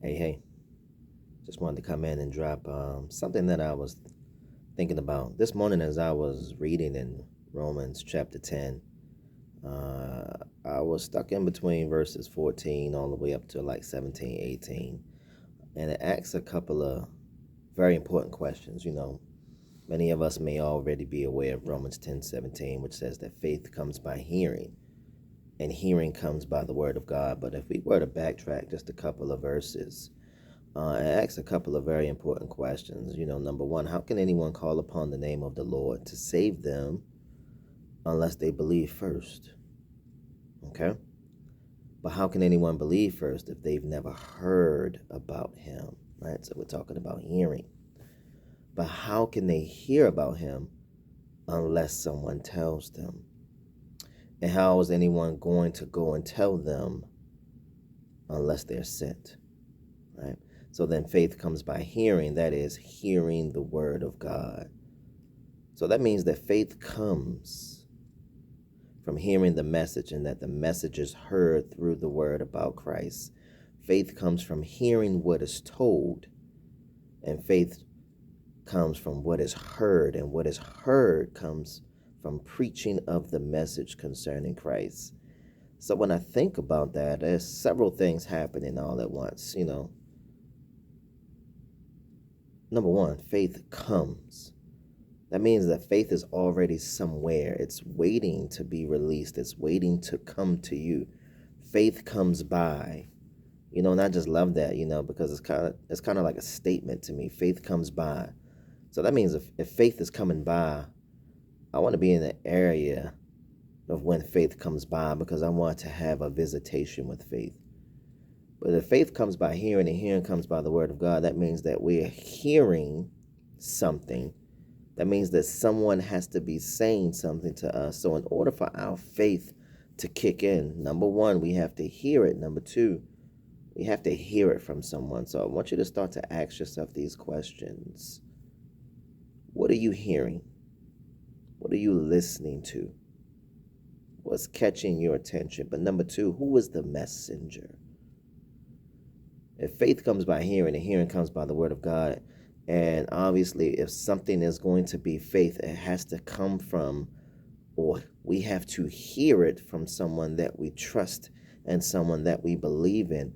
Hey, just wanted to come in and drop something that I was thinking about this morning as I was reading in Romans chapter 10. I was stuck in between verses 14 all the way up to like 17, 18. And it asks a couple of very important questions. Many of us may already be aware of Romans 10:17, which says that faith comes by hearing, and hearing comes by the word of God. But if we were to backtrack just a couple of verses, and asks a couple of very important questions. Number one, how can anyone call upon the name of the Lord to save them unless they believe first? Okay? But how can anyone believe first if they've never heard about him? Right? So we're talking about hearing. But how can they hear about him unless someone tells them? And how is anyone going to go and tell them unless they're sent? Right? So then faith comes by hearing, that is, hearing the word of God. So that means that faith comes from hearing the message, and that the message is heard through the word about Christ. Faith comes from hearing what is told, and faith comes from what is heard, and what is heard comes from preaching of the message concerning Christ. So when I think about that, there's several things happening all at once. Number one, faith comes. That means that faith is already somewhere. It's waiting to be released. It's waiting to come to you. Faith comes by. And I just love that, because it's kind of like a statement to me. Faith comes by. So that means if faith is coming by, I want to be in the area of when faith comes by, because I want to have a visitation with faith. But if faith comes by hearing, and hearing comes by the word of God, that means that we're hearing something. That means that someone has to be saying something to us. So in order for our faith to kick in, number one, we have to hear it. Number two, we have to hear it from someone. So I want you to start to ask yourself these questions. What are you hearing? What are you listening to? What's catching your attention? But number two, who is the messenger? If faith comes by hearing, and hearing comes by the word of God, and obviously if something is going to be faith, it has to come from, or we have to hear it from someone that we trust and someone that we believe in.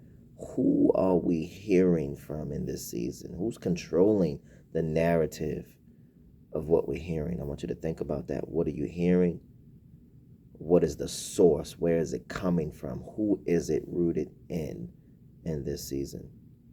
Who are we hearing from in this season? Who's controlling the narrative of what we're hearing? I want you to think about that. What are you hearing? What is the source? Where is it coming from? Who is it rooted in this season?